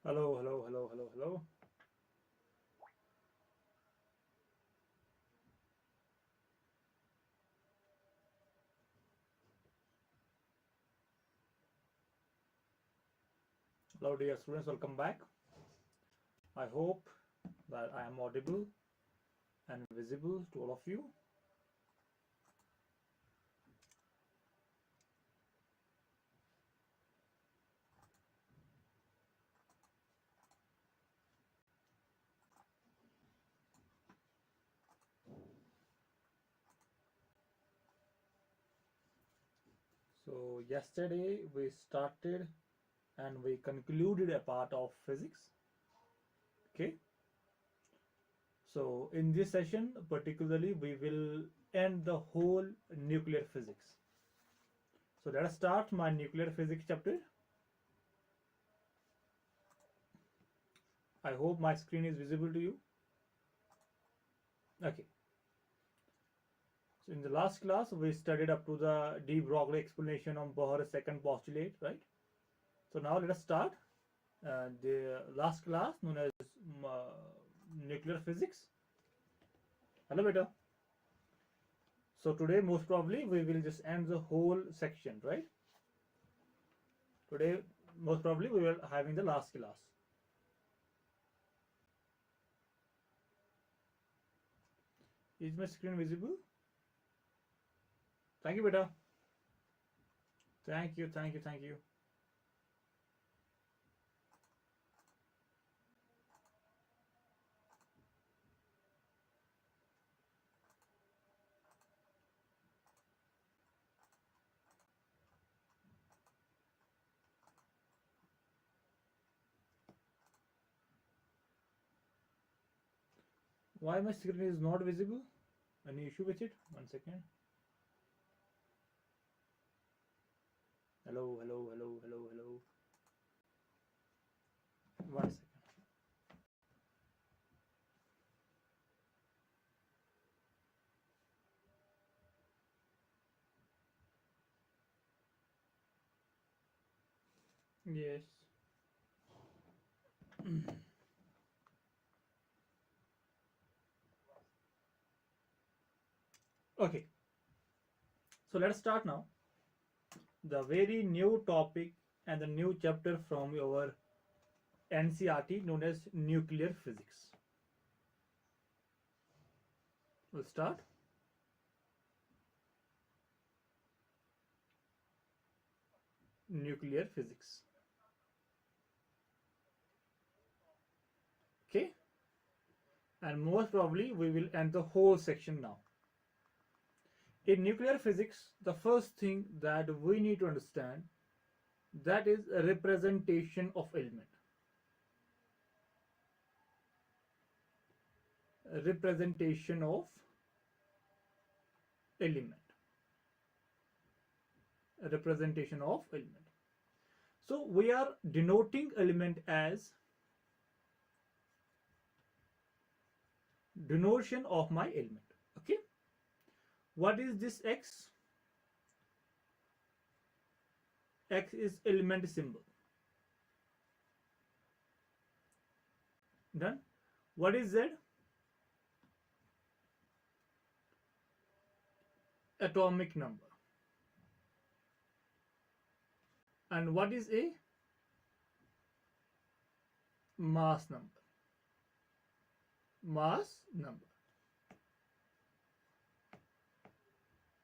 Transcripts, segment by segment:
Hello, hello, hello, hello, hello. Hello, dear students, welcome back. I hope that I am audible and visible to all of you. So yesterday we started and we concluded a part of physics. Okay. So in this session particularly we will end the whole nuclear physics. So let us start my nuclear physics chapter. I hope my screen is visible to you. Okay. So in the last class we studied up to the de Broglie explanation on Bohr's second postulate, right? So now let us start the last class known as nuclear physics. Hello, beta. So today most probably we will just end the whole section, right? Today most probably we will having the last class. Is my screen visible? Thank you, beta. Thank you, thank you, thank you. Why my screen is not visible? Any issue with it? 1 second. Hello, hello, hello, hello, hello. 1 second. Yes. Okay. So let's start now. The very new topic and the new chapter from your NCERT known as nuclear physics. We'll start. Nuclear physics. Okay, and most probably we will end the whole section now. In nuclear physics, the first thing that we need to understand, that is a representation of element. A representation of element. A representation of element. So we are denoting element as denotion of my element. Okay, what is this X? X is element symbol. Done. What is Z? Atomic number. And what is A? Mass number. Mass number.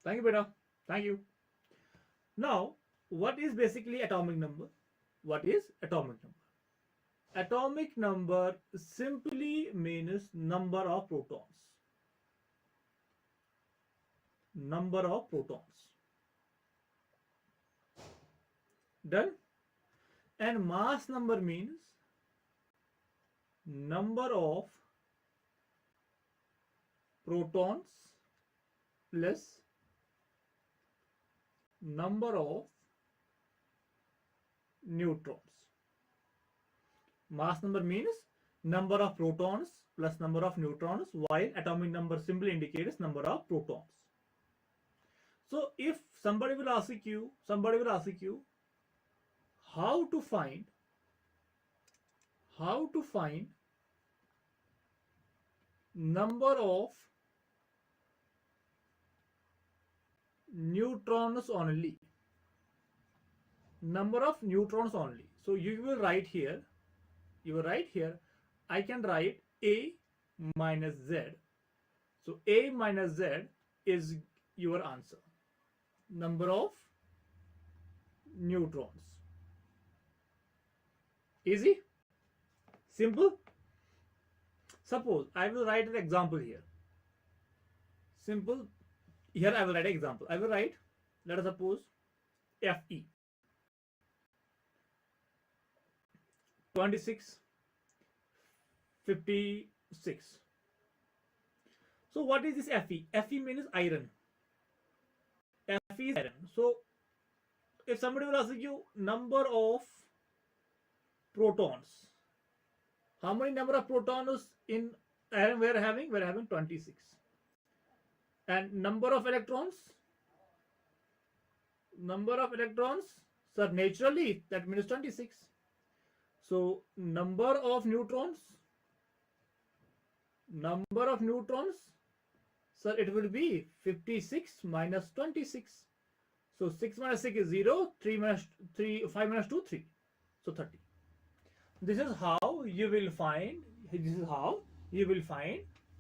Thank you, beta. Thank you. Now, what is basically atomic number? What is atomic number? Atomic number simply means number of protons. Number of protons. Done. And mass number means number of protons plus number of neutrons. Mass number means number of protons plus number of neutrons, while atomic number simply indicates number of protons. So if somebody will ask you how to find how to find number of neutrons only. Number of neutrons only. So you will write here, I can write A minus Z. So A minus Z is your answer. Number of neutrons. Easy? Simple? Suppose I will write an example here. Simple. Here I will write an example. I will write, let us suppose, Fe. 26, 56. So what is this Fe? Fe means iron. Fe is iron. So if somebody will ask you number of protons, how many number of protons in iron we are having? We are having 26. And number of electrons? Number of electrons, sir, naturally that means 26. So number of neutrons, sir, it will be 56 minus 26. So 6 minus 6 is 0, 3 minus 3, 5 minus 2, 3. So 30. This is how you will find,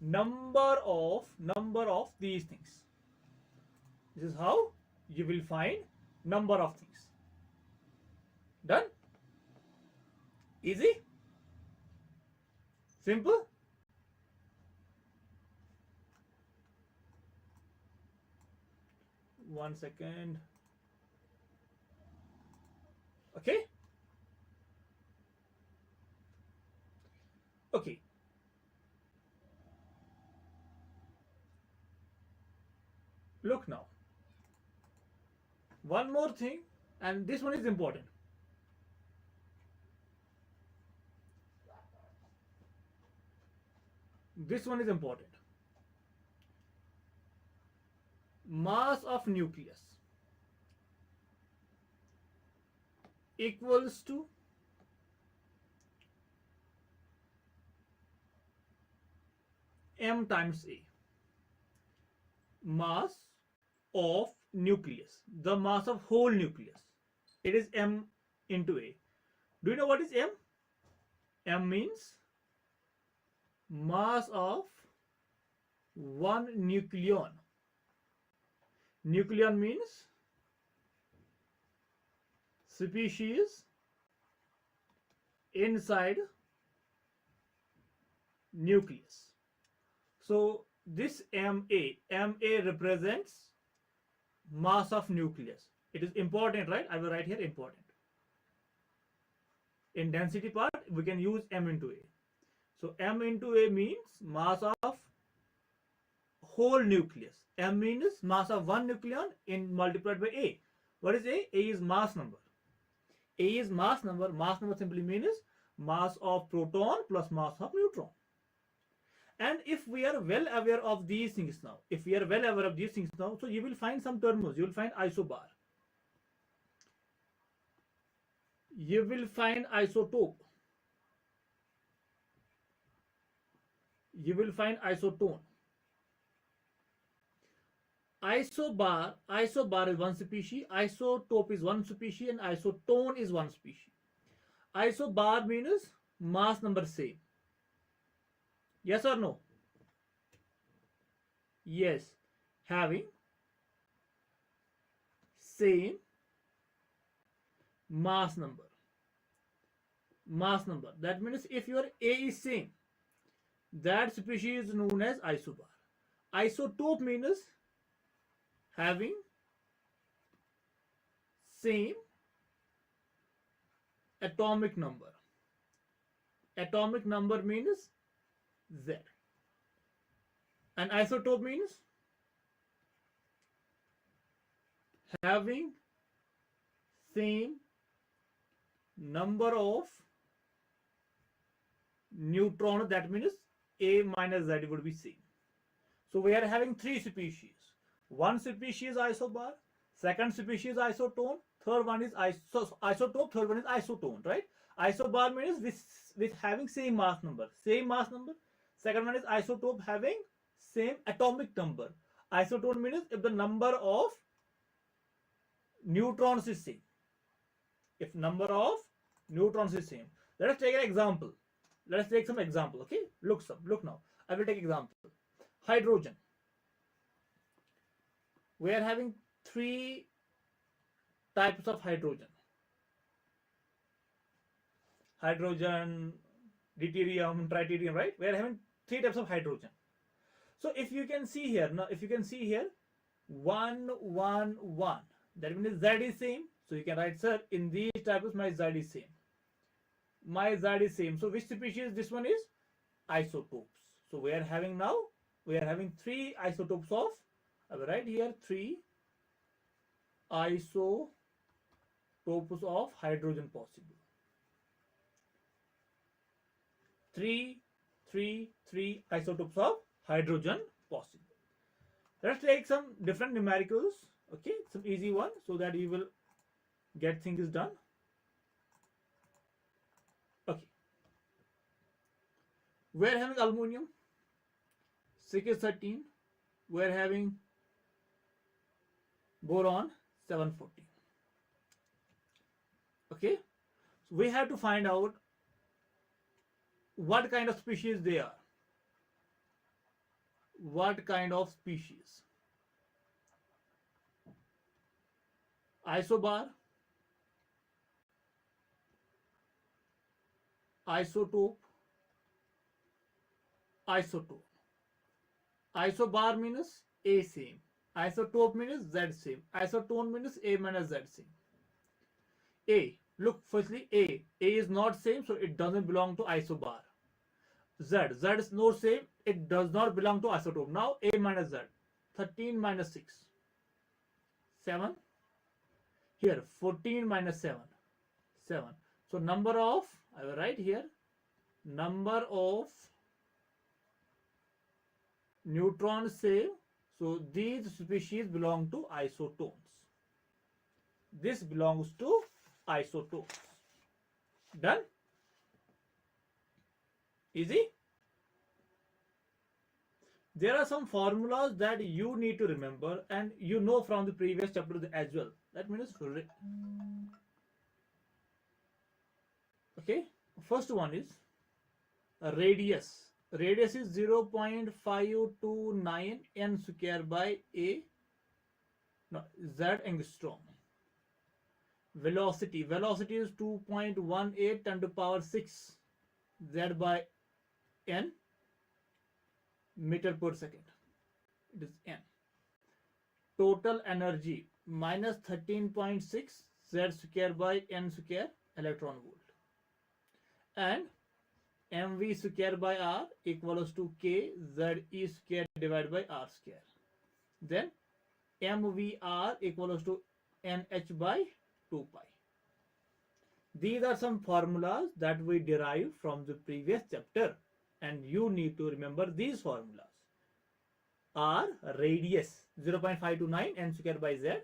number of these things. This is how you will find number of things. Done? Easy? Simple? One second. Okay? Okay. Look now. One more thing, and this one is important. This one is important. Mass of nucleus equals to m times A. Mass of nucleus, the mass of whole nucleus, it is m into A. Do you know what is m? M means mass of one nucleon. Nucleon means species inside nucleus. So this MA represents mass of nucleus. It is important, right? I will write here important. In density part, we can use m into A. So m into A means mass of whole nucleus. M means mass of one nucleon in multiplied by A. What is A? A is mass number. A is mass number. Mass number simply means mass of proton plus mass of neutron. And if we are well aware of these things now, so you will find some terms. You will find isobar. You will find isotope. You will find isotone. Isobar is one species, isotope is one species, and isotone is one species. Isobar means mass number same. Yes or no? Yes. Having same mass number. That means if your A is same, that species is known as isobar. Isotope means having same atomic number. Atomic number means Z. And isotope means having same number of neutrons. That means A minus Z would be same. So we are having three species. One species is isobar, second species is isotone, third one is isotope, third one is isotone, right? Isobar means with having same mass number. Same mass number. Second one is isotope having same atomic number. Isotope means if the number of neutrons is same. If number of neutrons is same. Let us take an example. Let us take some example. Okay, look now. I will take example. Hydrogen. We are having three types of hydrogen. Hydrogen, deuterium, tritium, right? We are having three types of hydrogen. So if you can see here, now if you can see here, 1, 1, 1. That means Z is same. So you can write, sir, in these types my Z is same. My Z is same. So which species this one is? Isotopes. So we are having now, we are having three isotopes of, I will write here, three isotopes of hydrogen possible. Three isotopes of hydrogen possible. Let's take some different numericals, okay, some easy one, so that you will get things done. Okay, we're having aluminum 613, we're having boron 714. Okay, so we have to find out what kind of species they are. What kind of species? Isobar, isotope, isotope. Isobar means A same. Isotope means Z same. Isotone means A minus Z same. A. Look, firstly A. A is not same, so it doesn't belong to isobar. Z is not same, it does not belong to isotope. Now A minus Z. 13 minus 6. 7. Here 14 minus 7. 7. So number of, I will write here, number of neutrons same. So these species belong to isotones. This belongs to isotopes. Done? Easy? There are some formulas that you need to remember, and you know from the previous chapter as well. That means, okay, first one is radius. Radius is 0.529 n square by a, no, Z angstrom. Velocity is 2.18 10 to the power 6 Z by n meter per second. It is n. Total energy minus 13.6 Z square by n square electron volt. And mv square by r equals to k ze square divided by r square. Then mvr equals to nh by 2 pi. These are some formulas that we derived from the previous chapter, and you need to remember these formulas. R, radius 0.529 n square by z.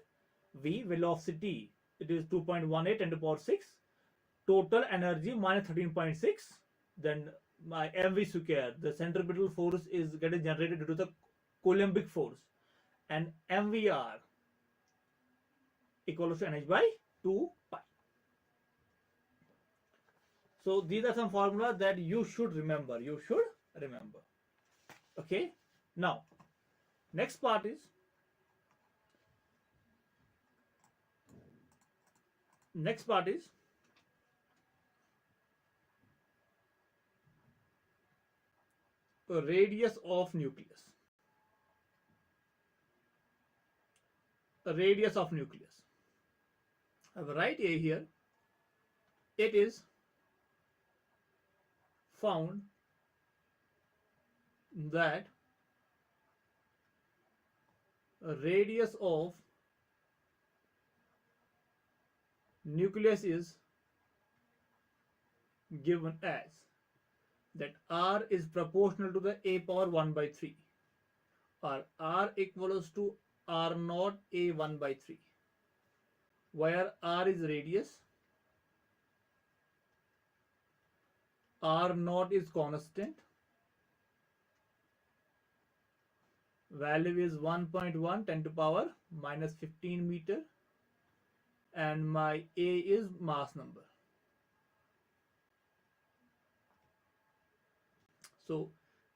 V, velocity, it is 2.18 10 to the power 6. Total energy minus 13.6. Then my mv square, the centripetal force is getting generated due to the Coulombic force, and mvr equals to nh by 2 pi. So these are some formulas that you should remember. Okay. Now, next part is radius of nucleus. Radius of nucleus. I will write A here. It is found that radius of nucleus is given as that r is proportional to the a power 1 by 3, or r equals to r naught a 1 by 3, where r is radius R naught is constant, value is 1.1 10 to power minus 15 meter, and my A is mass number. So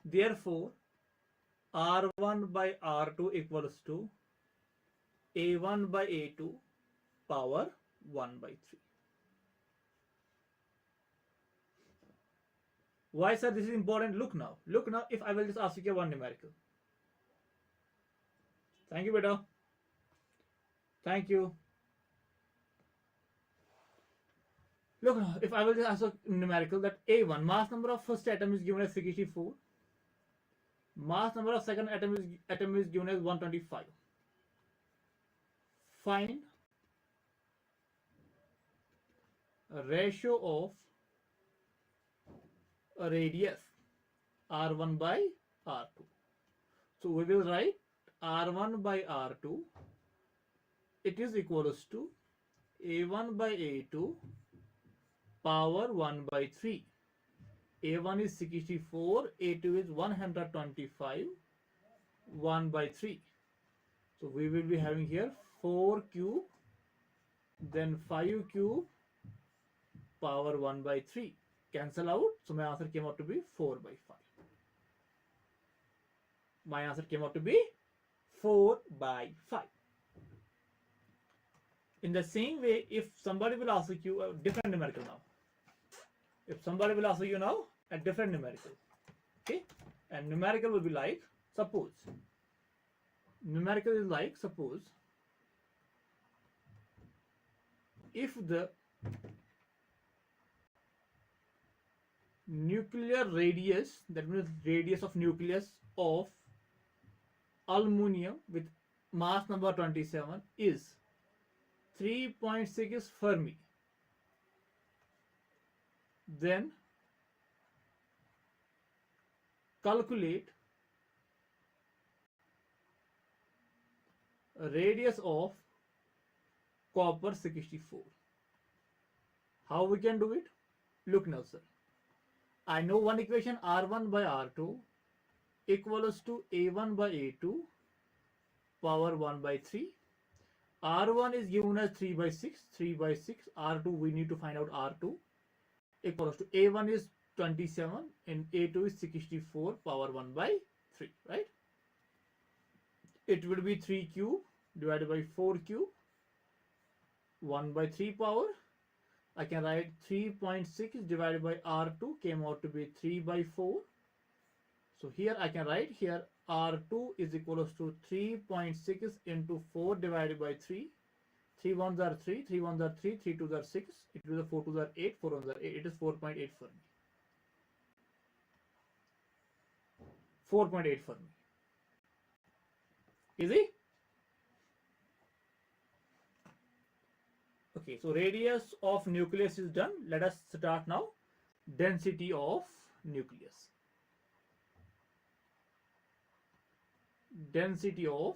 therefore R1 by R2 equals to A1 by A2 power 1 by 3. Why, sir, this is important? Look now, if I will just ask you one numerical. Thank you, beta. Thank you. Look now, if I will just ask a numerical that A1, mass number of first atom is given as 64, mass number of second atom is given as 125. Find a ratio of a radius R1 by R2. So we will write R1 by R2, it is equals to A1 by A2 power 1 by 3. A1 is 64, A2 is 125, 1 by 3. So we will be having here 4 cube, then 5 cube, power 1 by 3. Cancel out, so my answer came out to be 4 by 5. My answer came out to be 4 by 5. In the same way, if somebody will ask you a different numerical now, a different numerical, okay, and numerical will be like, suppose if the nuclear radius, that means radius of nucleus of aluminum with mass number 27 is 3.6 Fermi, then calculate a radius of copper 64. How we can do it? Look now, sir. I know one equation, R1 by R2 equals to A1 by A2 power 1 by 3. R1 is given as 3 by 6, R2 we need to find out R2 equals to A1 is 27 and A2 is 64 power 1 by 3, right? It will be 3 cube divided by 4 cube, 1 by 3 power. I can write 3.6 divided by R2 came out to be 3 by 4. So here I can write here R2 is equals to 3.6 into 4 divided by 3. 3 ones are 3, 3 ones are 3, 3 twos are 6, it will be 4 twos are 8, 4 ones are 8, it is 4.8 Fermi. 4.8 Fermi. Easy? Okay, so radius of nucleus is done. Let us start now. Density of nucleus. Density of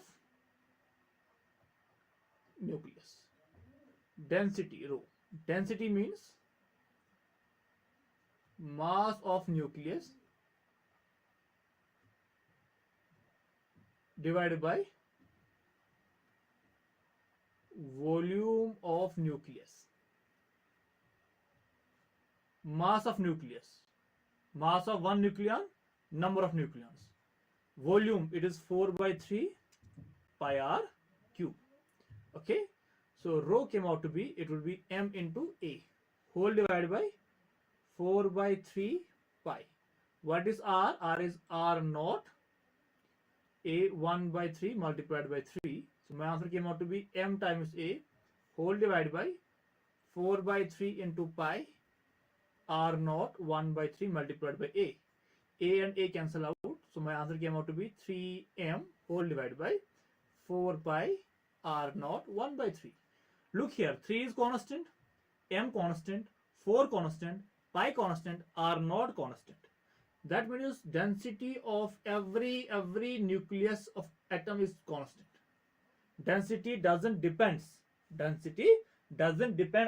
nucleus. Density, rho. Density means mass of nucleus divided by volume of nucleus. Mass of nucleus. Mass of one nucleon, number of nucleons. Volume, it is 4 by 3 pi r cube. Okay, so rho came out to be, it will be m into a whole divided by 4 by 3 pi. What is r? R is r naught, a 1 by 3 multiplied by 3. So my answer came out to be m times a whole divided by 4 by 3 into pi r naught 1 by 3 multiplied by a. A and a cancel out. So my answer came out to be 3m whole divided by 4 pi r naught 1 by 3. Look here, 3 is constant, m constant, 4 constant, pi constant, r naught constant. That means density of every nucleus of atom is constant. Density doesn't depend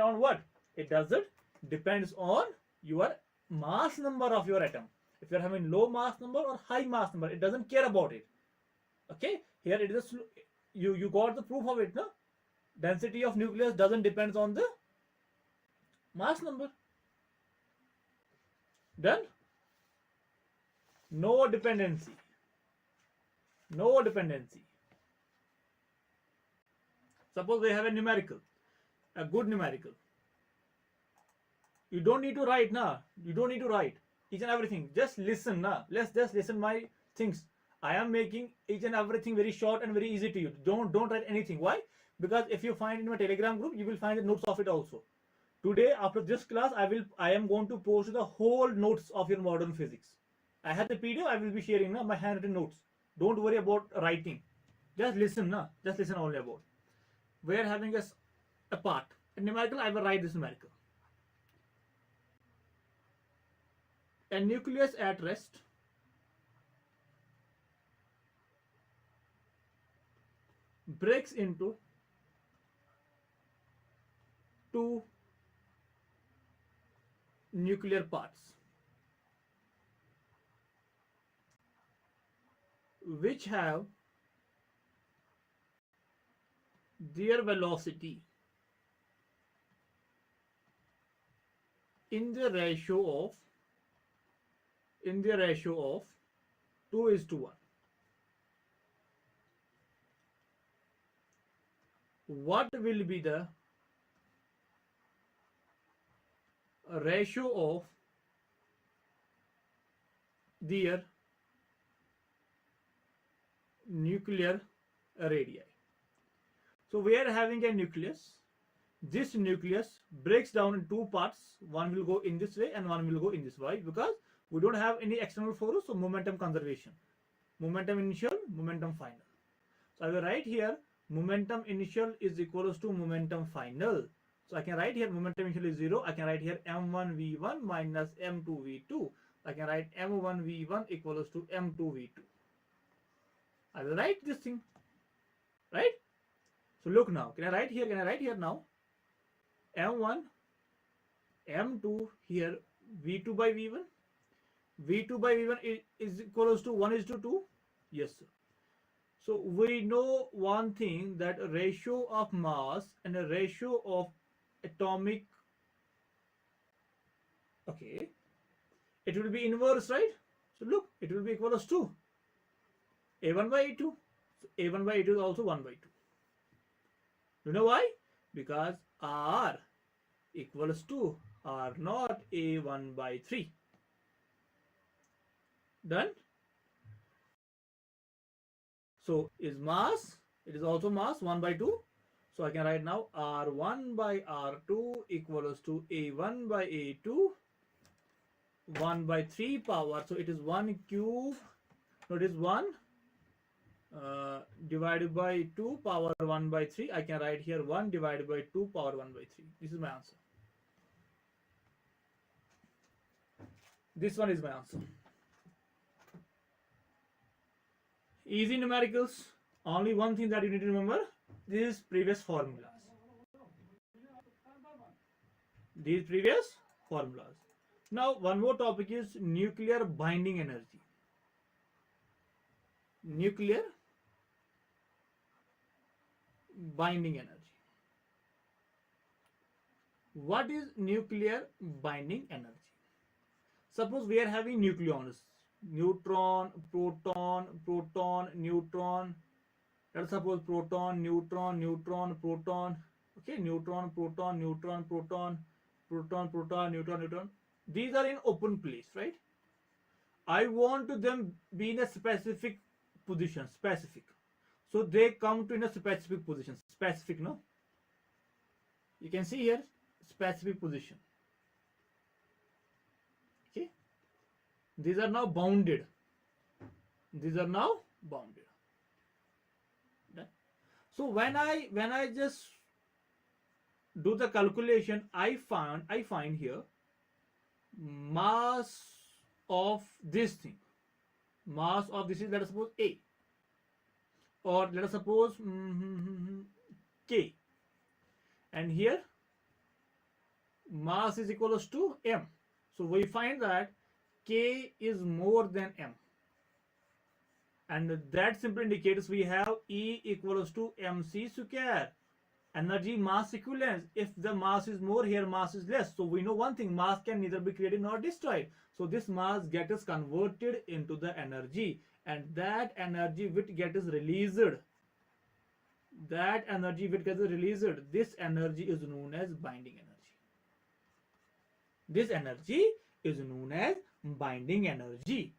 on what? It doesn't depends on your mass number of your atom. If you're having low mass number or high mass number, it doesn't care about it. Okay, here it is you got the proof of it, no? Density of nucleus doesn't depend on the mass number. Done? No dependency. No dependency. Suppose we have a numerical, a good numerical. You don't need to write, na. You don't need to write each and everything. Just listen, na. Let's just listen my things. I am making each and everything very short and very easy to you. Don't write anything. Why? Because if you find in my Telegram group, you will find the notes of it also. Today, after this class, I am going to post the whole notes of your modern physics. I have the PDF. I will be sharing, na, my handwritten notes. Don't worry about writing. Just listen, na. Just listen only about. We are having a part. A numerical, I will write this numerical. A nucleus at rest breaks into two nuclear parts which have their velocity in the ratio of 2:1. What will be the ratio of their nuclear radii? So we are having a nucleus. This nucleus breaks down in two parts. One will go in this way and one will go in this way, because we don't have any external force, so momentum conservation. Momentum initial, momentum final. So I will write here momentum initial is equals to momentum final. So I can write here momentum initial is 0. I can write here m1v1 minus m2v2. I can write m1v1 equals to m2v2. I will write this thing, right? So look now, can I write here? Can I write here now? M1, M2 here, V2 by V1. V2 by V1 is equals to 1:2. Yes, sir. So we know one thing, that a ratio of mass and a ratio of atomic, okay, it will be inverse, right? So look, it will be equals to A1 by A2. So A1 by A2 is also 1/2. You know why? Because R equals to R naught A1 by 3. Done? So is mass, it is also mass 1/2. So I can write now R1 by R2 equals to A1 by A2 1/3 power. So it is 1 cube. No, it is 1 divided by 2 power 1/3. I can write here 1 divided by 2 power 1/3. This is my answer. This one is my answer. Easy numericals. Only one thing that you need to remember, these previous formulas. These previous formulas. Now one more topic is nuclear binding energy. Nuclear binding energy. What is nuclear binding energy? Suppose we are having nucleons, neutron, proton, proton, neutron. Let's suppose proton, neutron, neutron, proton. Okay, neutron, proton, neutron, proton, proton, proton, neutron, neutron. These are in open place, right? I want them be in a specific position, specific. So they come to in a specific position, specific, no? You can see here, specific position. Okay. These are now bounded. These are now bounded. Done. So when I just do the calculation, I find here mass of this thing. Mass of this is, let us suppose, A, or let us suppose K, and here mass is equals to M. So we find that K is more than M. And that simply indicates we have E equals to mc square. Energy mass equivalence. If the mass is more, here mass is less. So we know one thing, mass can neither be created nor destroyed. So this mass gets converted into the energy, and that energy which gets released, this energy is known as binding energy. This energy is known as binding energy.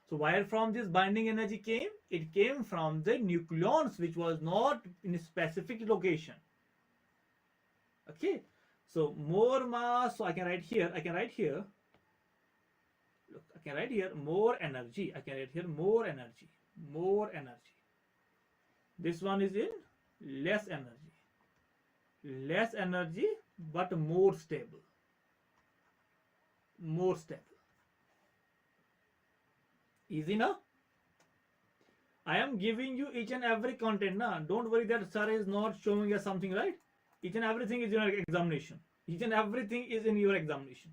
So where from this binding energy came? It came from the nucleons, which was not in a specific location. Okay, so more mass. So I can write here. Look, I can write here more energy. I can write here more energy. This one is in less energy, but more stable. Easy now? I am giving you each and every content now. Don't worry that sir is not showing us something, right? Each and everything is in your examination.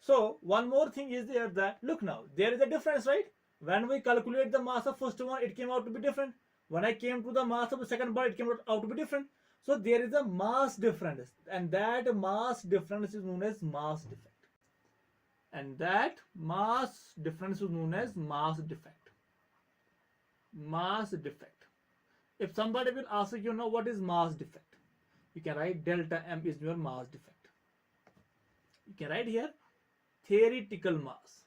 So one more thing is there, that look now, there is a difference, right? When we calculate the mass of first one, it came out to be different. When I came to the mass of the second part, it came out to be different. So there is a mass difference, and that mass difference is known as mass defect. Mass defect. If somebody will ask you, what is mass defect? You can write delta M is your mass defect. You can write here theoretical mass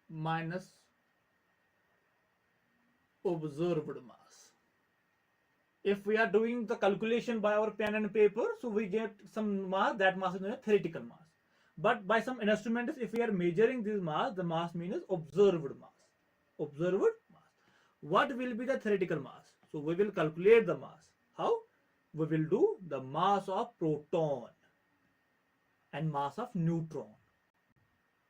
minus observed mass. If we are doing the calculation by our pen and paper, so we get some mass, that mass is known as theoretical mass. But by some instruments, if we are measuring this mass, the mass means observed mass. What will be the theoretical mass? So we will calculate the mass. How? We will do the mass of proton and mass of neutron.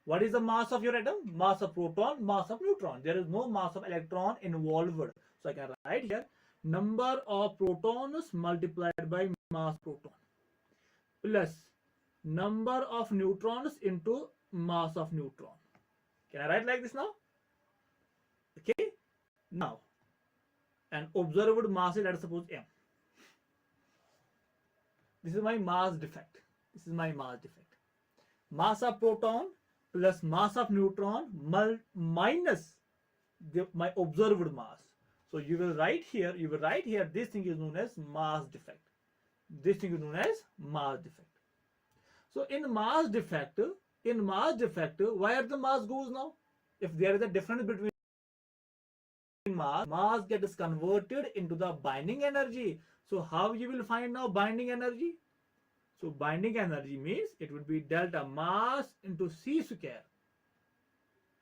What is the mass of your atom? Mass of proton, mass of neutron. There is no mass of electron involved. So I can write here number of protons multiplied by mass proton plus number of neutrons into mass of neutron. Can I write like this now? Okay. Now, an observed mass is, let us suppose, M. This is my mass defect. Mass of proton plus mass of neutron minus my observed mass. So you will write here, this thing is known as mass defect. So in mass defect, where the mass goes now? If there is a difference between mass gets converted into the binding energy. So how you will find now binding energy? So binding energy means it would be delta mass into C square.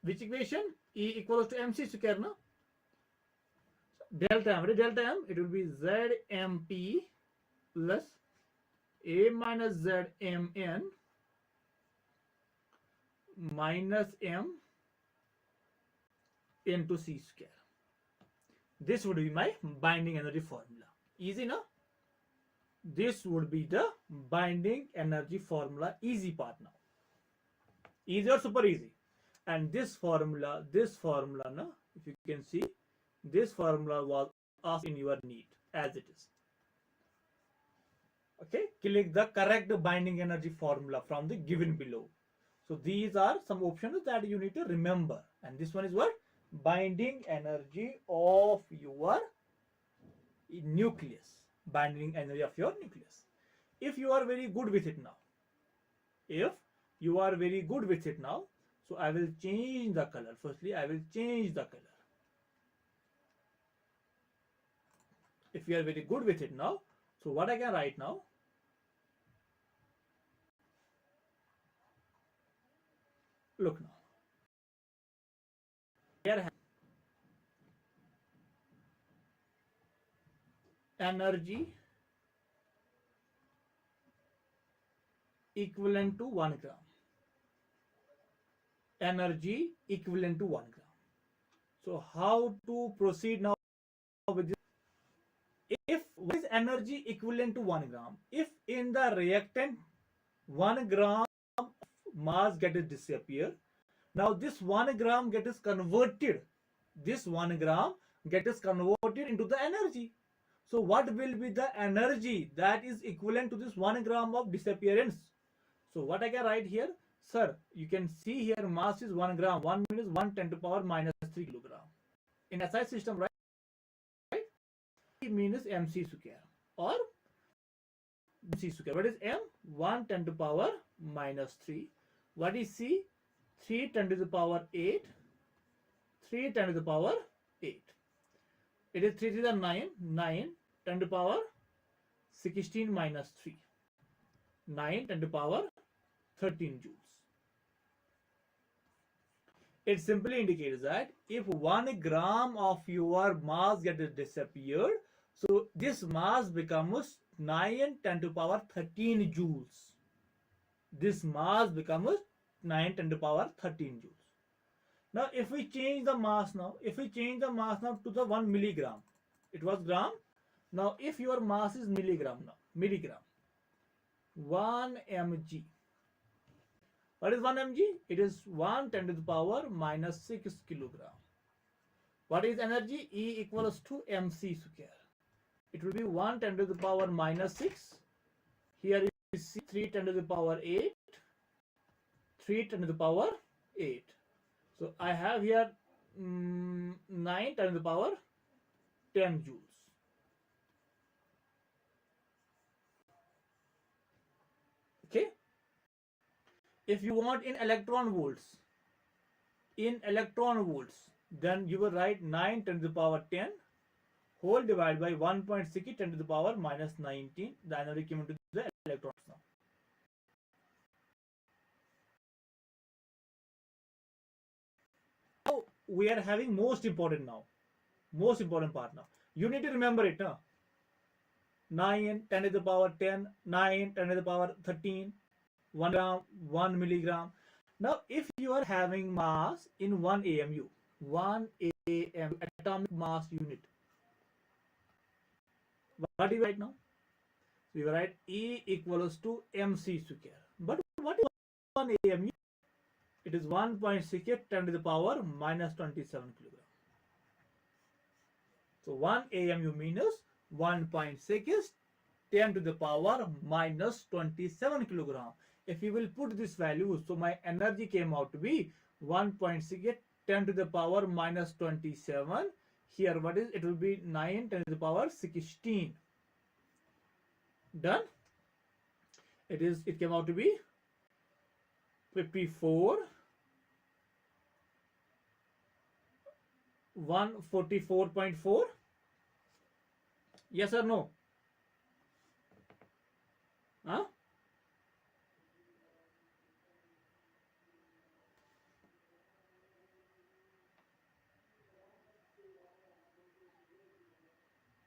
Which equation? E equals to mc square, no? Delta M, it will be ZMP plus A minus ZMN minus M into C square. This would be my binding energy formula. Easy, no? This would be the binding energy formula. Easy part now. Easy or super easy? And this formula, no? If you can see, this formula was asked in your NEET as it is. Okay, click the correct binding energy formula from the given below. So these are some options that you need to remember. And this one is what? Binding energy of your nucleus. Binding energy of your nucleus. If you are very good with it now, so I will change the color. Firstly, I will change the color. If you are very good with it now, so what I can write now? Look now. Here energy equivalent to 1 gram. Energy equivalent to 1 gram. So how to proceed now with this? If what is energy equivalent to 1 gram? If in the reactant 1 gram mass gets disappear. Now this 1 gram gets converted. This 1 gram gets converted into the energy. So what will be the energy that is equivalent to this 1 gram of disappearance? So what I can write here, sir, you can see here mass is 1 gram. 1 means 1 10 to power minus 3 kilogram. In SI system, right? E means mc square or c square. What is m? 1 10 to power minus 3. What is c? 3 10 to the power 8. 3 10 to the power 8. It is 3 to the 9. 9 10 to the power 16 minus 3. 9 10 to the power 13 joules. It simply indicates that if 1 gram of your mass gets disappeared, so this mass becomes 9 10 to the power 13 joules. This mass becomes 9 10 to the power 13 joules. Now if we change the mass now, to the 1 milligram, it was gram. Now if your mass is milligram now, 1 mg. What is 1 mg? It is 1 10 to the power minus 6 kilogram. What is energy? E equals to mc square. It will be 1 10 to the power minus 6. Here is 3 10 to the power 8. 3 10 to the power 8. So I have here 9 10 to the power 10 joules. Okay. If you want in electron volts, then you will write 9 10 to the power 10 whole divided by 1.6 10 to the power minus 19. The energy came into the electrons now. Now we are having most important part now. You need to remember it. 9 10 to the power 10, 9 10 to the power 13. 1 gram, 1 milligram. Now, if you are having mass in 1 AMU, atomic mass unit, what do you write now? We will write E equals to mc square. But what is 1 AMU? It is 1.6 10 to the power minus 27 kilogram. So 1 AMU means 1.6 10 to the power minus 27 kilogram. If you will put this value, so my energy came out to be 1.6 10 to the power minus 27. Here what is? It will be 9 10 to the power 16. Done. It came out to be 54 144.4. Yes or no? Huh?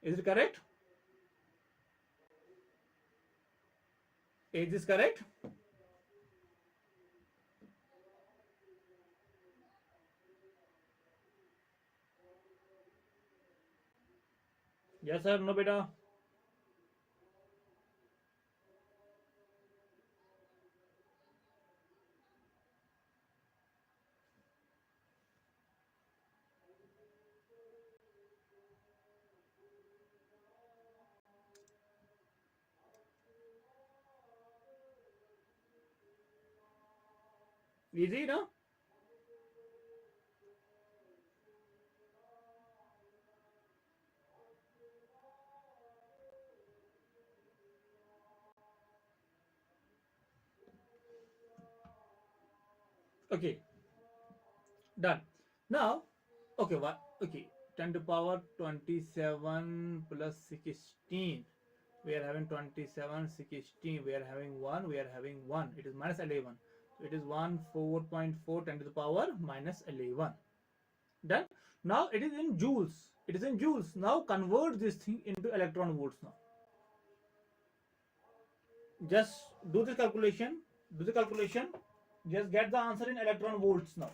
Is it correct? Is this correct? Yes or no, beta? Easy, no? Okay, done. Now, okay, what? Okay, 10 to power 27 plus 16. We are having 27, 16. We are having 1. We are having 1. It is minus 11. So it is 4.4 10 to the power minus 11. Done. Now it is in joules. It is in joules. Now convert this thing into electron volts now. Just do the calculation. Just get the answer in electron volts now.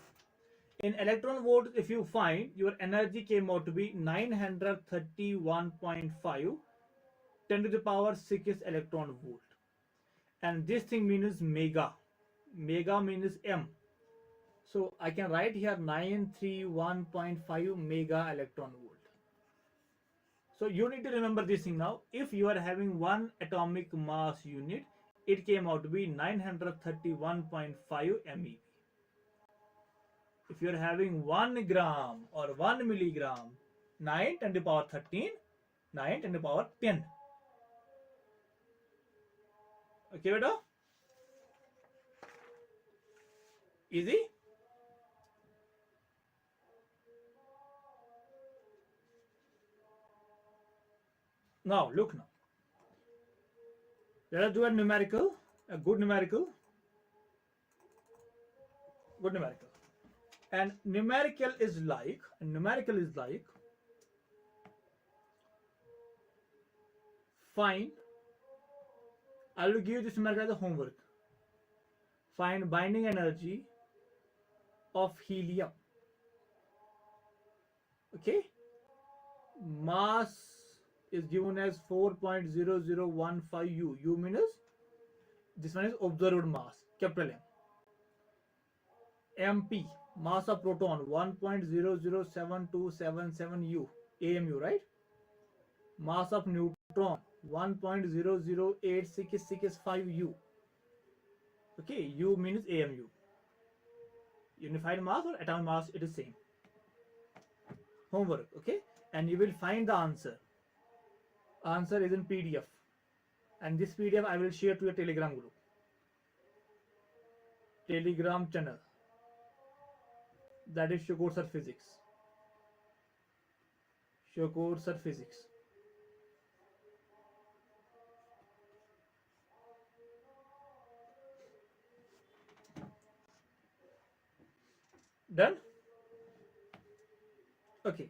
In electron volts, if you find, your energy came out to be 931.5 10 to the power 6 electron volt. and this thing means mega. Mega means M. So I can write here 931.5 mega electron volt. So you need to remember this thing now. If you are having one atomic mass unit, it came out to be 931.5 MeV. If you are having 1 gram or 1 milligram, 9 10 to the power 13, 9 10 to the power 10. Okay, beta? Easy? Now, look now. Let us do a numerical, a good numerical. Good numerical. And numerical is like, find, I will give you this numerical as a homework. Find binding energy of helium. Okay? Mass is given as 4.0015 U. U means this one is observed mass, capital M. MP, mass of proton 1.007277 U, AMU, right? Mass of neutron 1.008665 U. Okay, U means AMU. Unified mass or atomic mass, it is same. Homework, okay? And you will find the answer. Answer is in PDF. And this PDF I will share to your Telegram group. Telegram channel. That is Shukor Sir Physics. Shukor Sir Physics. Done? Okay.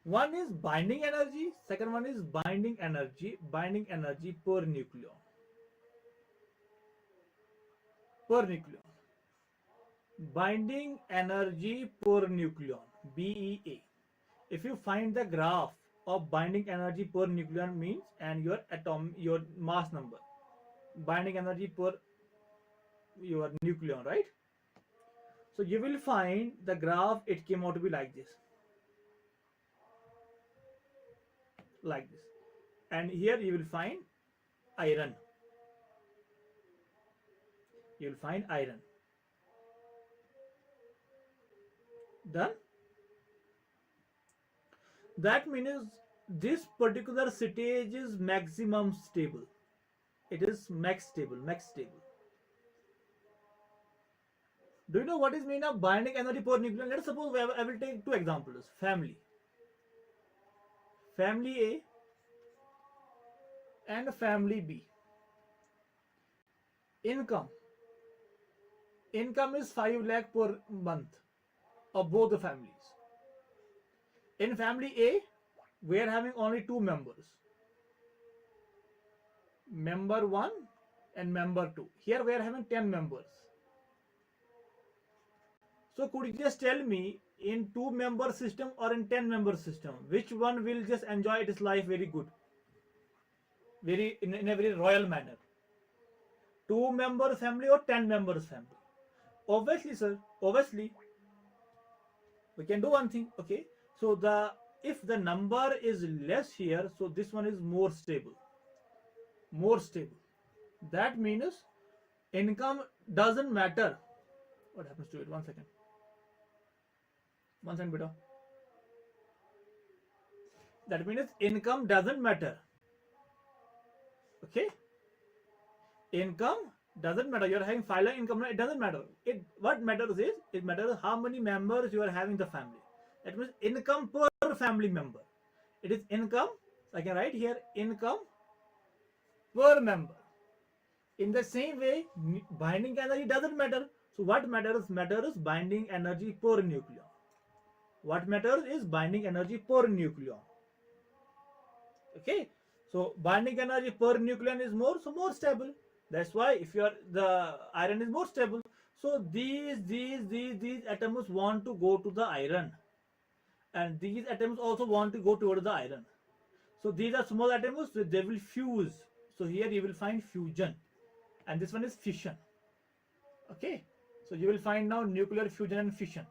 One is binding energy, second one is binding energy per nucleon. Per nucleon. Binding energy per nucleon, BEA. If you find the graph of binding energy per nucleon means and your mass number. Binding energy per your nucleon, right? So you will find the graph, it came out to be like this. Like this. And here you will find iron. You will find iron. Done? That means this particular stage is maximum stable. It is max stable, max stable. Do you know what is mean of binding energy per nucleon? Let's suppose I will take two examples. Family. Family A and family B. Income. Income is 5 lakh per month of both the families. In family A, we are having only 2 members. Member 1 and member 2. Here we are having 10 members. So could you just tell me in 2-member system or in 10-member system, which one will just enjoy its life very good? In a very royal manner. 2-member family or 10-member family? Obviously, sir, obviously. We can do one thing, okay? So if the number is less here, so this one is more stable. More stable. That means income doesn't matter. What happens to it? 1 second. 1 second, beta. That means income doesn't matter. Okay? Income doesn't matter. You are having final income, it doesn't matter. What matters is, it matters how many members you are having the family. That means income per family member. It is income, I can write here, income per member. In the same way, binding energy doesn't matter. So what matters is binding energy per nucleon. What matters is binding energy per nucleon. Okay, so binding energy per nucleon is more stable. That's why if the iron is more stable. So these atoms want to go to the iron, and these atoms also want to go towards the iron. So these are small atoms, so they will fuse. So here you will find fusion, and this one is fission. Okay, so you will find now nuclear fusion and fission.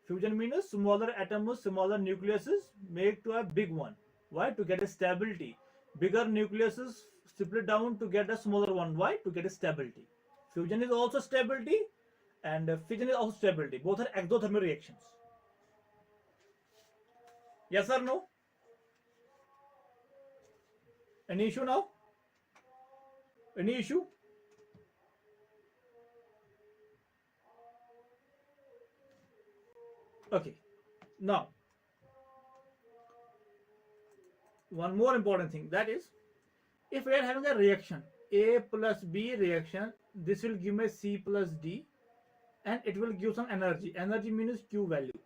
Fusion means smaller atoms, smaller nucleuses make to a big one. Why? To get a stability. Bigger nucleuses split down to get a smaller one. Why? To get a stability. Fusion is also stability, and fission is also stability. Both are exothermic reactions. Yes or no? Any issue now? Any issue? Okay. Now, one more important thing, that is, if we are having a reaction A plus B reaction, this will give me C plus D, and it will give some energy. Energy means Q value.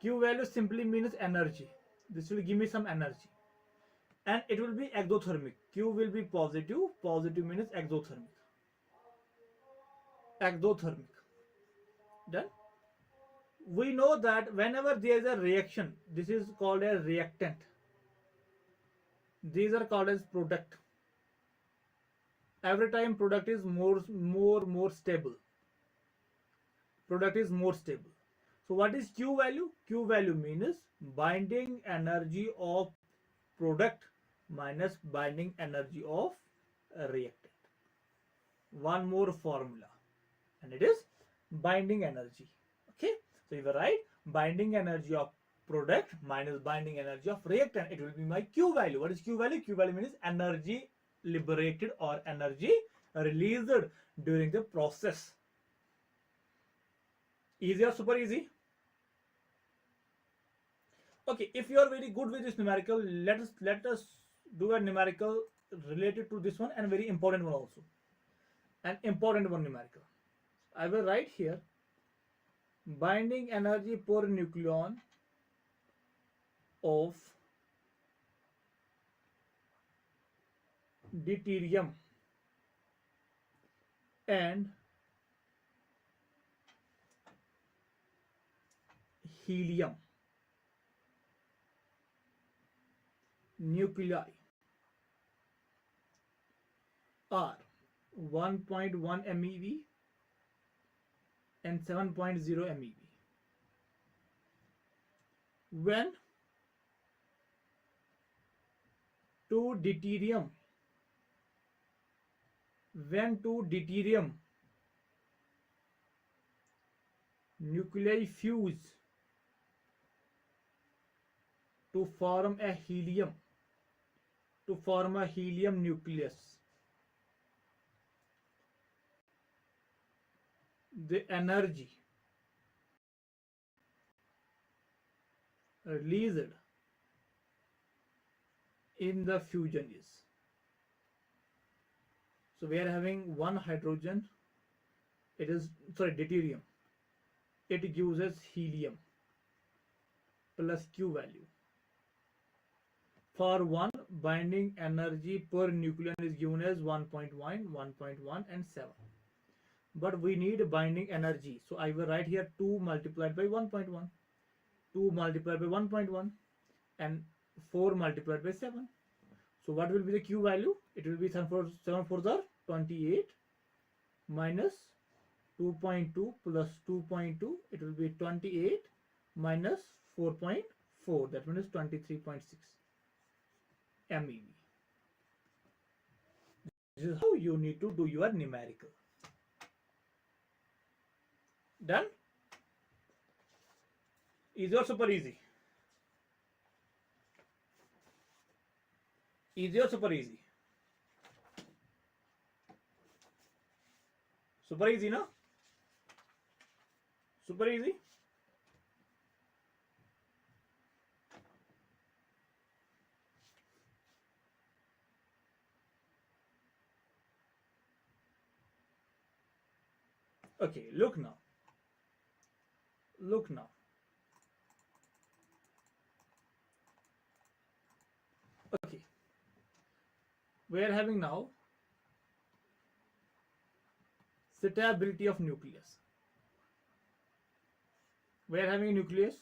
Q value simply means energy. This will give me some energy, and it will be exothermic. Q will be positive. Positive means exothermic. Exothermic. Done. We know that whenever there is a reaction, this is called a reactant. These are called as product. Every time product is more stable. Product is more stable. So what is Q value? Q value means binding energy of product minus binding energy of a reactant. One more formula, and it is binding energy. Okay, so if you write binding energy of product minus binding energy of reactant, it will be my Q value. What is Q value? Q value means energy liberated or energy released during the process. Easy or super easy? Okay, if you are very good with this numerical, let us do a numerical related to this one, and very important one also. An important one numerical. I will write here binding energy per nucleon of deuterium and helium nuclei are 1.1 MeV and 7.0 MeV. When to deuterium nuclei fuse to form a helium nucleus, the energy released in the fusion is, so we are having one hydrogen, it is deuterium, it gives us helium plus Q value. For one, binding energy per nucleon is given as 1.1, 1.1 and 7. But we need binding energy. So I will write here 2 multiplied by 1.1, 2 multiplied by 1.1 and 4 multiplied by 7. So what will be the Q value? It will be 7 for the 28 minus 2.2 plus 2.2. It will be 28 minus 4.4. That means 23.6 MeV. This is how you need to do your numerical. Done? Easy or super easy? Easy or super easy? Super easy, no? Super easy? Okay, look now. Look now. Okay. We are having now stability of nucleus. We are having a nucleus,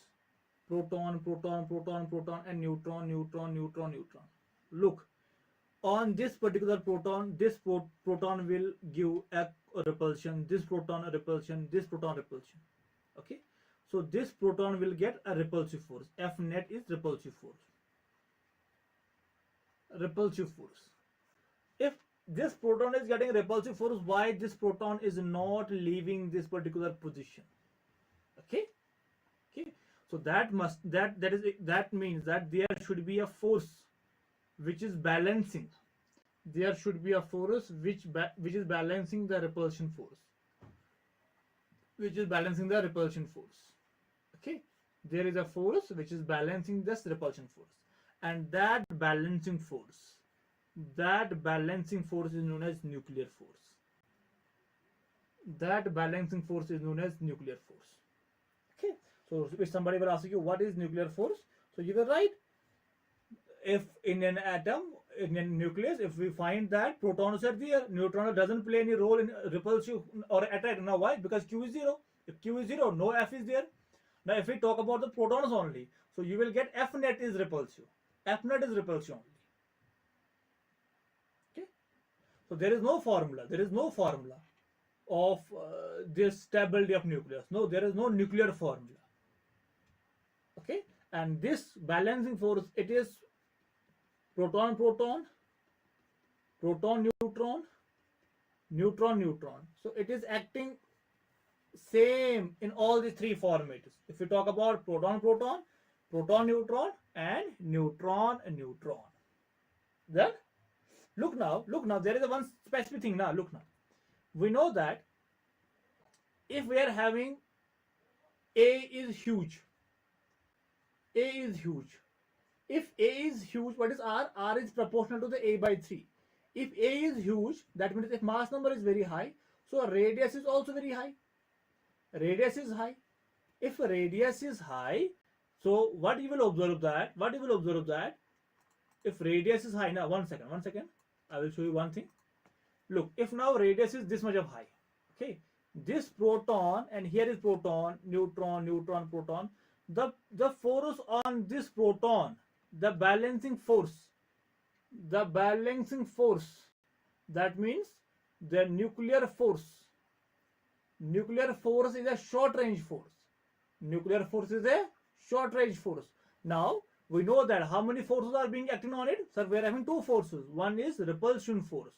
proton, proton, proton, proton, and neutron, neutron, neutron, neutron. Look, on this particular proton, this proton will give a repulsion, this proton a repulsion, this proton repulsion. Okay, so this proton will get a repulsive force. F net is repulsive force. Repulsive force. If this proton is getting repulsive force, why this proton is not leaving this particular position? Okay, okay. So that means that there should be a force which is balancing. There should be a force which is balancing the repulsion force. Which is balancing the repulsion force. Okay, there is a force which is balancing this repulsion force, and that balancing force is known as nuclear force. That balancing force is known as nuclear force. Okay, so if somebody will ask you what is nuclear force, so you will write, if in an atom, in a nucleus, if we find that protons are there, neutron doesn't play any role in repulsive or attract. Now why? Because Q is 0. If Q is 0, no F is there. Now if we talk about the protons only, so you will get F net is repulsive. F net is repulsive only. Okay, so there is no formula. There is no formula of this stability of nucleus. No, there is no nuclear formula. Okay, and this balancing force, it is proton proton, proton neutron, neutron neutron. So it is acting same in all the three formats. If we talk about proton proton, proton neutron, and neutron neutron. Then look now, there is a one specific thing now. Look now, we know that if we are having A is huge, A is huge. If A is huge, what is R? R is proportional to the A by 3. If A is huge, that means if mass number is very high, so radius is also very high. Radius is high. If radius is high, so what you will observe that? If radius is high, now one second, I will show you one thing. Look, if now radius is this much of high, okay, this proton, and here is proton, neutron, neutron, proton. The force on this proton, the balancing force, that means the nuclear force. Nuclear force is a short range force. Nuclear force is a short range force. Now we know that how many forces are being acting on it. Sir, we are having two forces. One is repulsion force.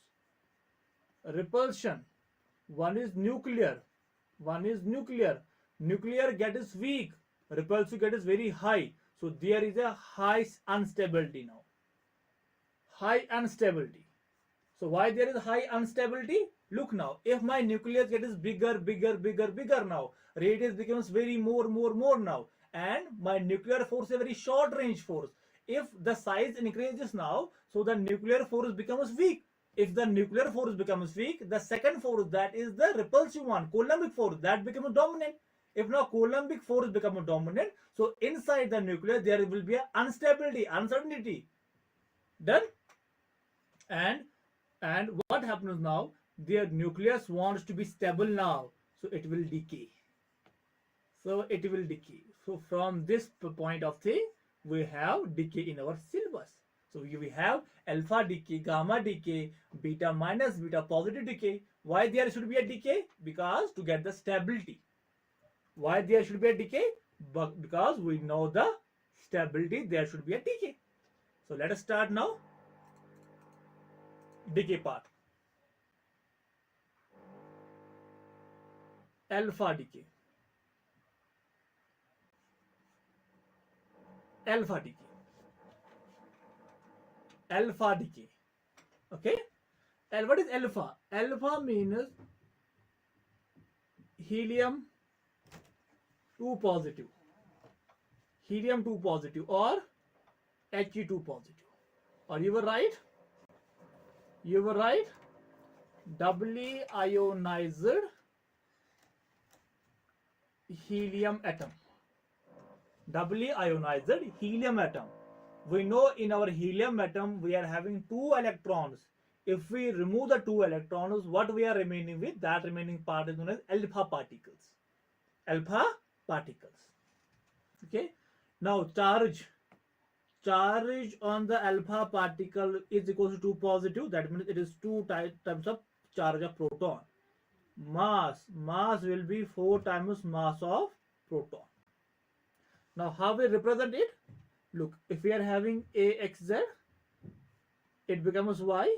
Repulsion. One is nuclear. Nuclear gets weak. Repulsive gets very high. So there is a high unstability now. High unstability. So why there is high instability? Look now, if my nucleus gets bigger now, radius becomes very more now, and my nuclear force is a very short range force. If the size increases now, so the nuclear force becomes weak. If the nuclear force becomes weak, the second force, that is the repulsive one, Coulombic force, that becomes dominant. If now Coulombic force becomes dominant, so inside the nucleus there will be an instability, uncertainty. Done? And what happens now? Their nucleus wants to be stable now, so it will decay. So from this point of thing, we have decay in our syllabus. So we have alpha decay, gamma decay, beta minus, beta positive decay. Why there should be a decay? Because to get the stability. Why there should be a decay? But because we know the stability, there should be a decay. So let us start now. Decay part. Alpha decay. Alpha decay. Alpha decay. Okay? And what is alpha? Alpha means helium 2 positive. Helium 2 positive or He2 positive. Or you were right? You were right. Doubly ionized helium atom. Doubly ionized helium atom. We know in our helium atom we are having 2 electrons. If we remove the 2 electrons, what we are remaining with? That remaining part is known as alpha particles. Alpha particles. Okay. Now charge charge on the alpha particle is equal to 2 positive. That means it is 2 times of charge of proton. Mass will be 4 times mass of proton. Now how we represent it? Look, if we are having AXZ, it becomes Y.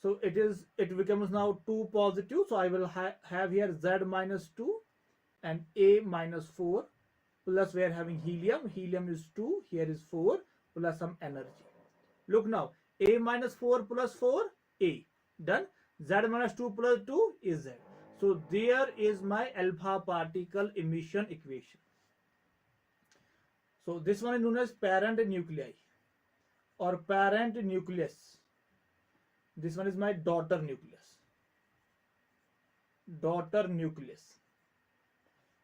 So it becomes now 2 positive. So I will have here Z minus 2 and A minus 4, plus we are having helium. Helium is 2, here is 4, plus some energy. Look now, A minus 4 plus 4, A. Done. Z minus 2 plus 2 is Z. So there is my alpha particle emission equation. So this one is known as parent nuclei or parent nucleus. This one is my daughter nucleus. Daughter nucleus.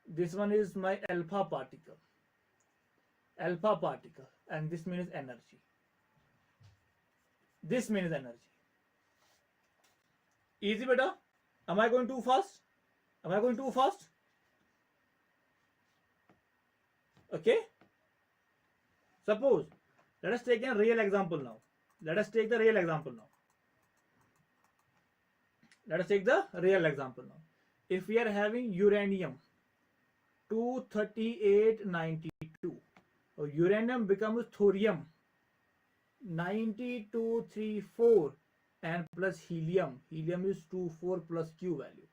This one is my alpha particle. Alpha particle. And this means energy. This means energy. Easy, beta? Am I going too fast? Am I going too fast? Okay. Suppose, let us take a real example now. Let us take the real example now. Let us take the real example now. If we are having uranium 23892, so uranium becomes thorium 9234 and plus helium. Helium is 24 plus Q value.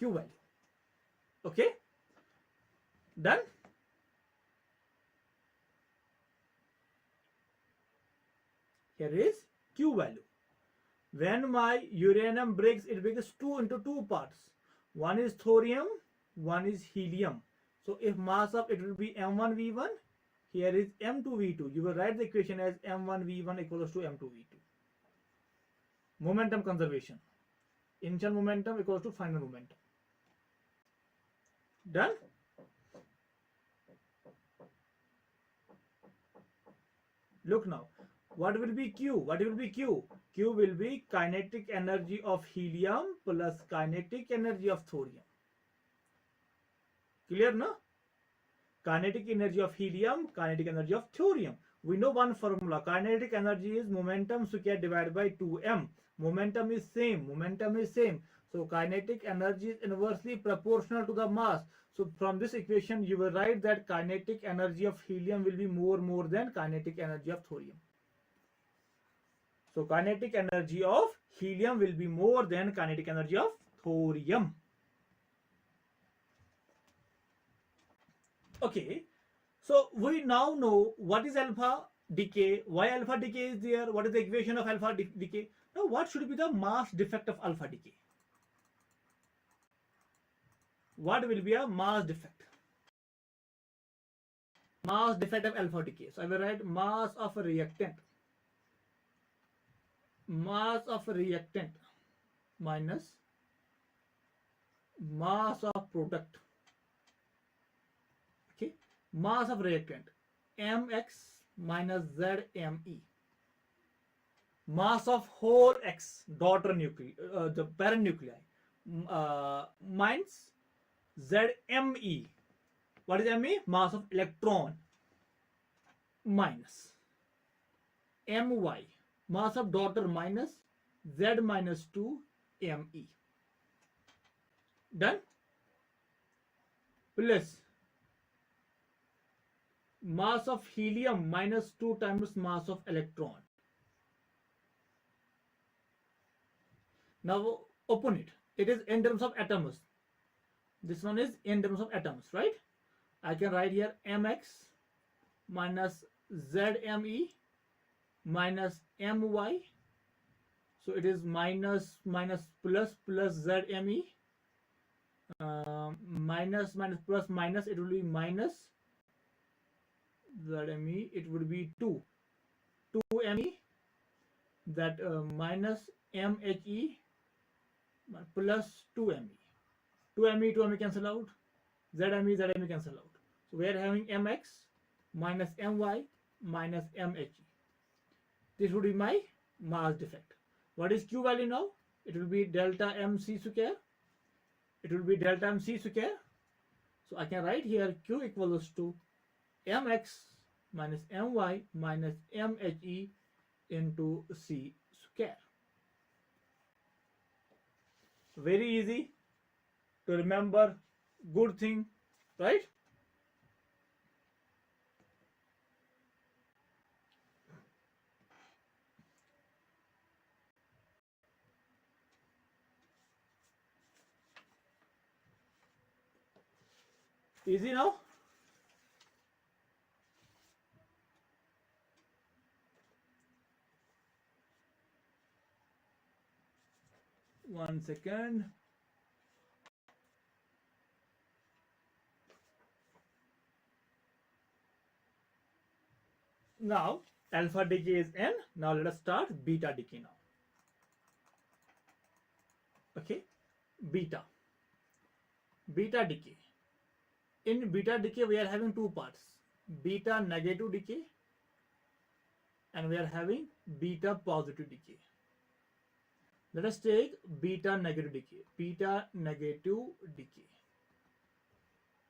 Q value. Okay. Done. Here is Q value. When my uranium breaks, it breaks into two parts. One is thorium, one is helium. So if mass of it will be M1V1, here is M2V2. You will write the equation as M1V1 equals to M2V2. Momentum conservation. Initial momentum equals to final momentum. Done? Look now. What will be Q? What will be Q? Q will be kinetic energy of helium plus kinetic energy of thorium. Clear, no? Kinetic energy of helium, kinetic energy of thorium. We know one formula. Kinetic energy is momentum squared divided by 2m. Momentum is same. Momentum is same. So kinetic energy is inversely proportional to the mass. So from this equation, you will write that kinetic energy of helium will be more than kinetic energy of thorium. So kinetic energy of helium will be more than kinetic energy of thorium. Okay, so we now know what is alpha decay, why alpha decay is there, what is the equation of alpha decay. Now what should be the mass defect of alpha decay? What will be a mass defect? Mass defect of alpha decay. So I will write mass of a reactant. Mass of a reactant minus mass of product. Okay, mass of reactant mx minus zme. Mass of whole X daughter nuclei, the parent nuclei, minus zme. What is me? Mass of electron minus my. Mass of daughter minus Z minus 2 me. Done? Plus mass of helium minus 2 times mass of electron. Now open it. It is in terms of atoms. This one is in terms of atoms, right? I can write here mx minus zme minus my. So it is minus plus zme. Minus plus minus, it will be minus zme, it would be 2 me, that minus mhe plus 2me. 2me cancel out, zme cancel out. So we are having mx minus my minus mhe. This would be my mass defect. What is Q value now? It will be delta mc square. It will be delta mc square. So I can write here Q equals to mx minus my minus mhe into c square. Very easy to remember, good thing, right? Easy now? One second. Now alpha decay is n. Now let us start beta decay now. Okay, beta decay. In beta decay we are having two parts, beta negative decay and we are having beta positive decay. Let us take beta negative decay.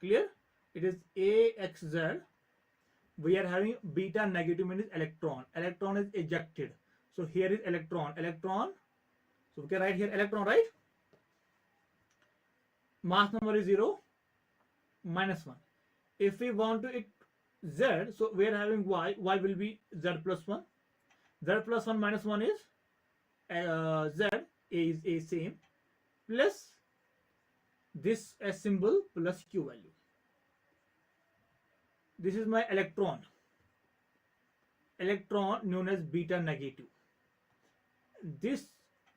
Clear? It is AXZ. We are having beta negative means electron. Electron is ejected. So here is electron. So we can write here electron, right? Mass number is 0, minus 1. If we want to it Z, so we are having Y. Y will be Z plus 1. Z plus 1 minus 1 is Z. A is A same. Plus this S symbol plus Q value. This is my electron known as beta negative. This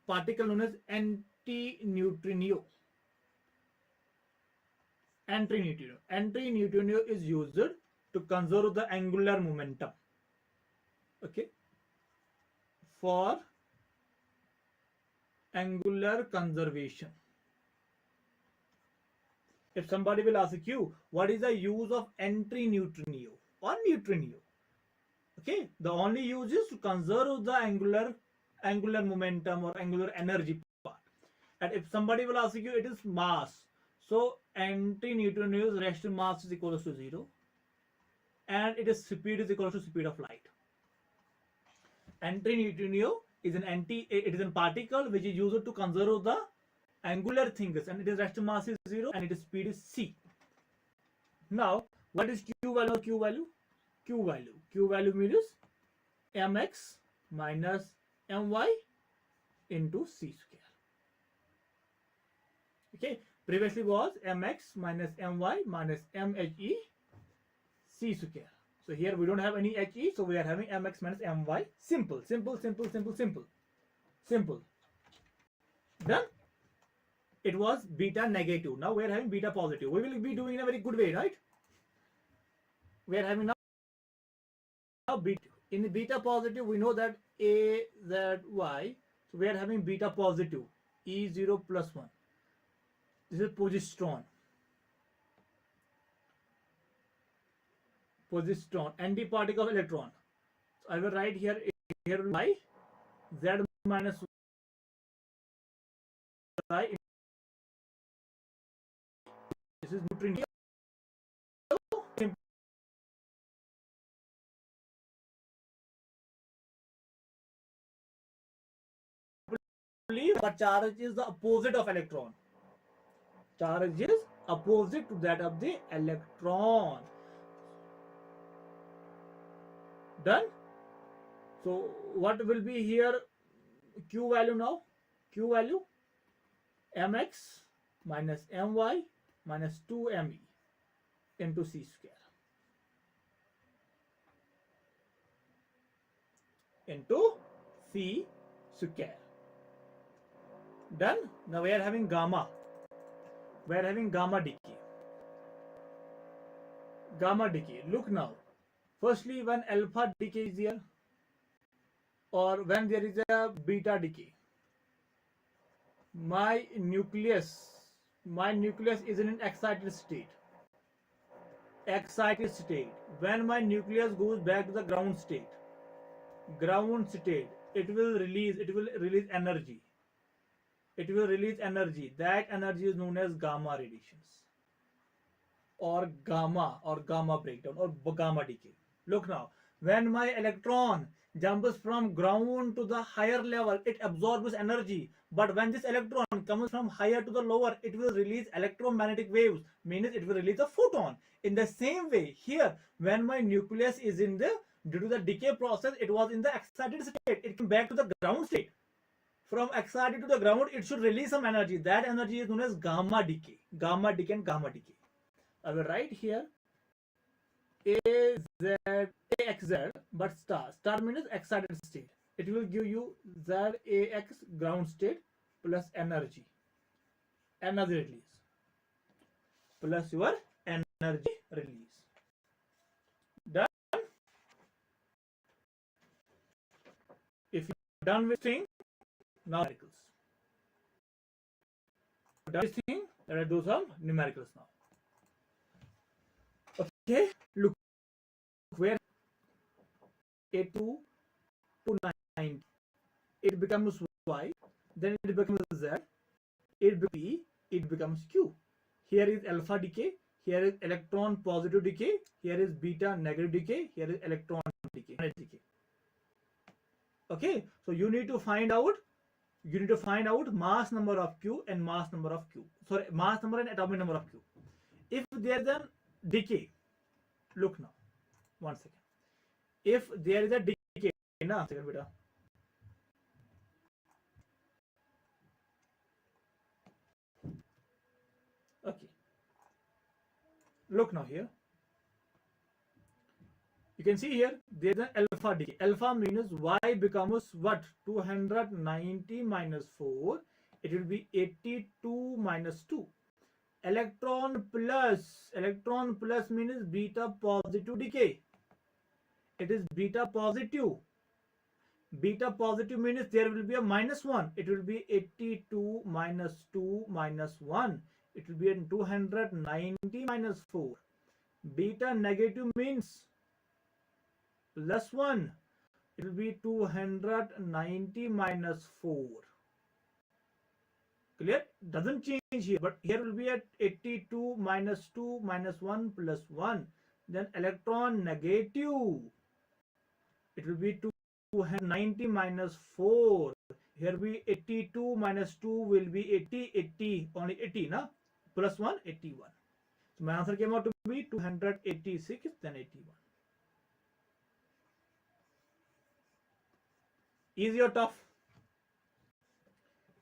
particle known as antineutrino. Antineutrino is used to conserve the angular momentum. Okay, for angular conservation. If somebody will ask you, what is the use of antineutrino or neutrino? Okay, the only use is to conserve the angular momentum or angular energy part. And if somebody will ask you, it is mass. So antineutrino's rest mass is equal to 0, and its speed is equal to speed of light. Antineutrino is it is a particle which is used to conserve the angular things, and its rest mass is 0 and its speed is c. Now what is q value? Q value means mx minus my into c square. Okay, previously was mx minus my minus mhe c square. So here we don't have any he, so we are having mx minus my. Simple. Done. It was beta negative. Now we are having beta positive. We will be doing in a very good way, right? We are having now beta. In beta positive, we know that A, Z, Y. So we are having beta positive, E0 plus 1. This is positron, antiparticle of electron. So I will write here Y, Z minus Y. This is neutrino. But charge is the opposite of electron. Charge is opposite to that of the electron. Done. So what will be here q value now? Q value mx minus my minus 2me into c square into c square. Done. Now we are having gamma. We are having gamma decay. Look now. Firstly, when alpha decay is here, or when there is a beta decay, my nucleus is in an excited state. When my nucleus goes back to the ground state, it will release energy. That energy is known as gamma radiations, or gamma breakdown, or gamma decay. Look now, when my electron jumps from ground to the higher level, it absorbs energy. But when this electron comes from higher to the lower, it will release electromagnetic waves, means it will release a photon. In the same way here, when my nucleus is in the, due to the decay process, it was in the excited state, it came back to the ground state. From excited to the ground, it should release some energy. That energy is known as gamma decay. Gamma decay and gamma decay. I will write here AXZ, but star means excited state. It will give you ZAX ground state plus energy release, plus your energy release. Done. If you're done with thing, now numericals. Done with thing, let us do some numericals now. Okay, look where A2 to 9, it becomes Y, then it becomes Z, it becomes P, it becomes Q. Here is alpha decay, here is electron positive decay, here is beta negative decay, here is electron decay. Okay, so you need to find out mass number of Q and mass number of Q. Sorry, mass number and atomic number of Q. If there is a decay, look now, 1 second. If there is a decay, na, second beta. Okay. Look now here. You can see here there is an alpha decay. Alpha means Y becomes what? 290 minus 4. It will be 82 minus 2. Electron plus means beta positive decay. It is beta positive. Beta positive means there will be a minus 1. It will be 82 minus 2 minus 1. It will be a 290 minus 4. Beta negative means plus 1. It will be 290 minus 4. Clear? Doesn't change here, but here will be at 82 minus 2 minus 1 plus 1. Then electron negative. It will be 290 minus 4. Here will be 82 minus 2 will be 80, only 80, na? Plus 1, 81. So my answer came out to be 286, then 81. Easy or tough?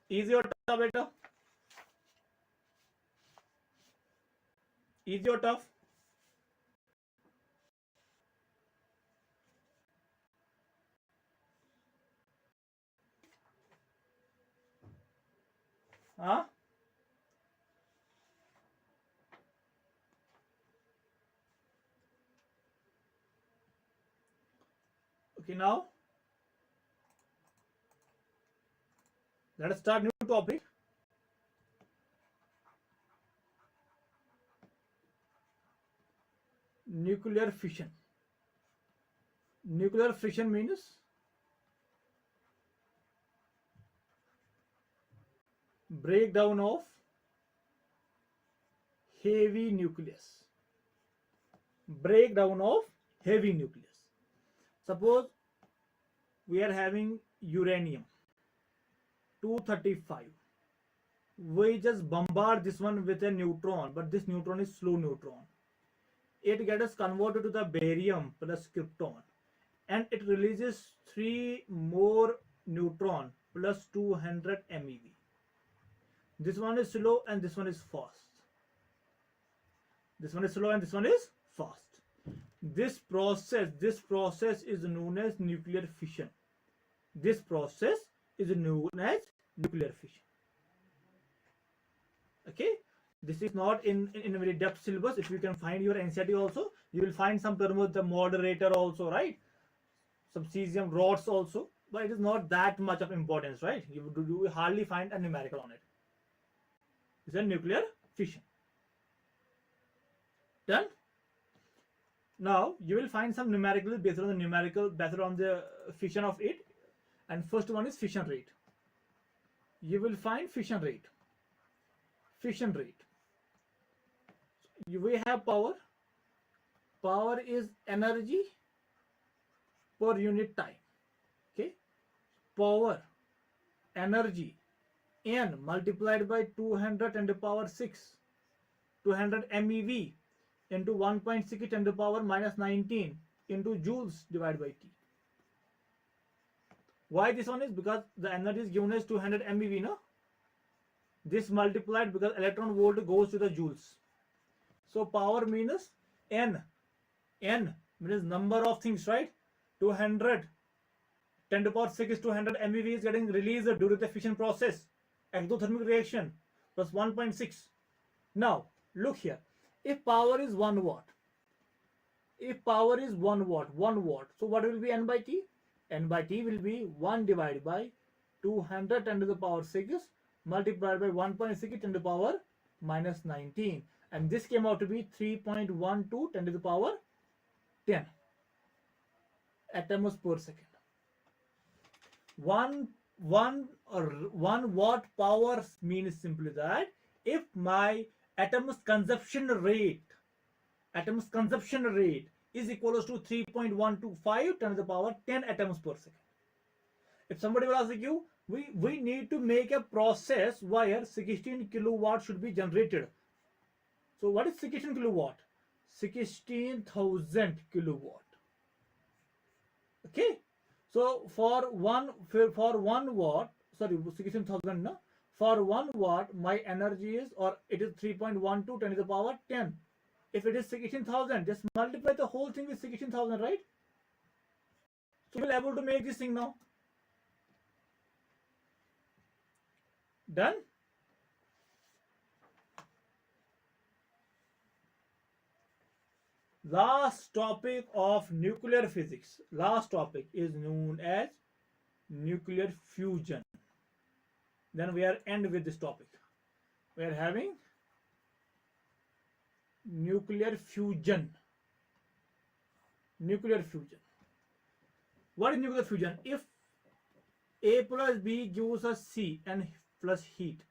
Easy or tough, beta? Easy or tough? Huh? Okay, now let us start new topic. Nuclear fission. Nuclear fission means breakdown of heavy nucleus. Breakdown of heavy nucleus. Suppose we are having uranium 235. We just bombard this one with a neutron, but this neutron is slow neutron. It gets converted to the barium plus krypton, and it releases 3 more neutron plus 200 MeV. This one is slow and this one is fast. This one is slow and this one is fast. This process is known as nuclear fission. This process is known as nuclear fission. Okay, this is not in a very depth syllabus. If you can find your NCERT also, you will find some term with the moderator also, right? Some cesium rods also, but it is not that much of importance, right? You hardly find a numerical on it. It's a nuclear fission. Done. Now you will find some numerical based on the fission of it, and first one is fission rate. You will find fission rate. Fission rate. We have power. Power is energy per unit time. Okay, power, energy, N multiplied by 200 10 to the power 6, 200 MeV into 1.6 10 to the power minus 19 into joules divided by T. Why this one is? Because the energy is given as 200 MeV, no? This multiplied because electron volt goes to the joules. So power means N. N means number of things, right? 200 10 to the power 6 is 200 MeV is getting released due to the fission process, exothermic reaction, plus 1.6. Now look here. If power is 1 watt, if power is 1 watt, 1 watt, so what will be N by T? N by T will be 1 divided by 200 10 to the power 6 multiplied by 1.6 10 to the power minus 19, and this came out to be 3.12 10 to the power 10 atoms per second. 1 watt power means simply that if my atoms consumption rate is equal to 3.125 10 to the power 10 atoms per second. If somebody will ask you, we need to make a process where 16 kilowatt should be generated. So what is 16 kilowatt? 16,000 kilowatt. Okay. So for one watt, sorry, 16,000, no? For 1 watt, my energy is, or it is 3.12 10 to the power 10. If it is 16,000, just multiply the whole thing with 16,000, right? So we'll be able to make this thing now. Done? Last topic of nuclear physics. Last topic is known as nuclear fusion. Then we are end with this topic. We are having nuclear fusion. Nuclear fusion. What is nuclear fusion? If A plus B gives us C and plus heat,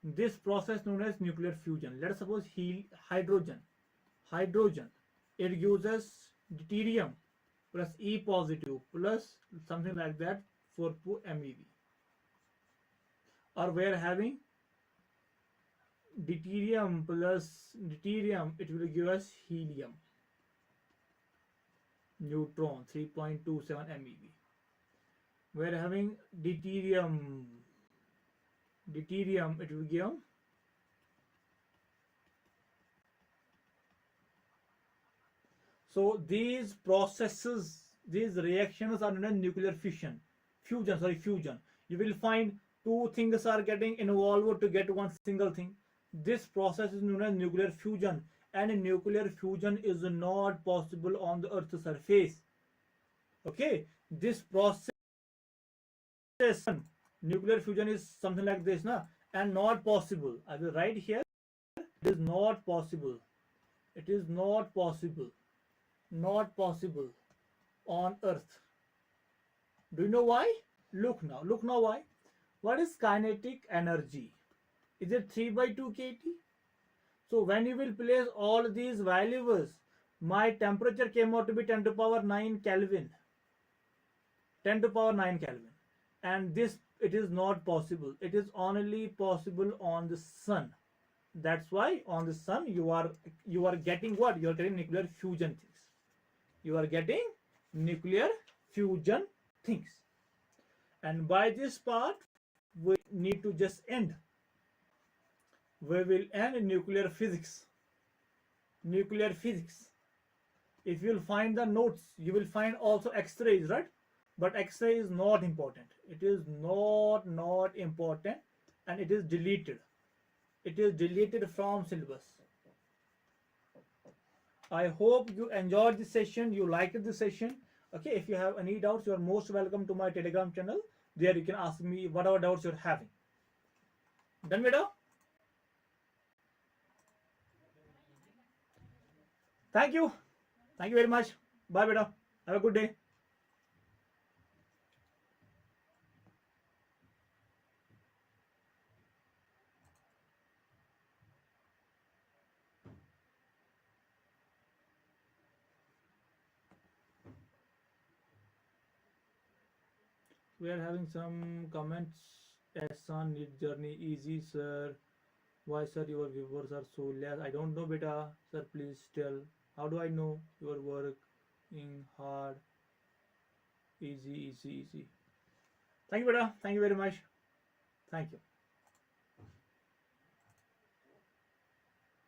this process known as nuclear fusion. Let us suppose hydrogen, it gives us deuterium plus E positive plus something like that for MeV. Or we are having deuterium plus deuterium, it will give us helium, neutron 3.27 MeV. We are having deuterium, it will give so these processes, these reactions are known as nuclear fusion. You will find two things are getting involved to get one single thing. This process is known as nuclear fusion, and nuclear fusion is not possible on the Earth's surface. Okay, this process, nuclear fusion is something like this, na? And not possible. I will write here, it is not possible. It is not possible. Not possible on Earth. Do you know why? Look now why. What is kinetic energy? Is it 3 by 2 kT? So when you will place all these values, my temperature came out to be 10 to the power 9 Kelvin. 10 to the power 9 Kelvin. And this, it is not possible. It is only possible on the sun. That's why on the sun you are getting what? You are getting nuclear fusion things. You are getting nuclear fusion things. And by this part, we need to just end. We will end nuclear physics. Nuclear physics. If you will find the notes, you will find also X-rays, right? But X-ray is not important. It is not important, and it is deleted. It is deleted from syllabus. I hope you enjoyed this session. You liked this session. Okay, if you have any doubts, you are most welcome to my Telegram channel. There you can ask me whatever doubts you're having. Done, beta? Thank you. Thank you very much. Bye, beta. Have a good day. we are having some comments. Ehsan, NEET journey easy, sir. Why, sir, your viewers are so less? I don't know, beta. Sir, please tell. How do I know your working hard? Easy, easy, easy. Thank you, beta. Thank you very much. Thank you.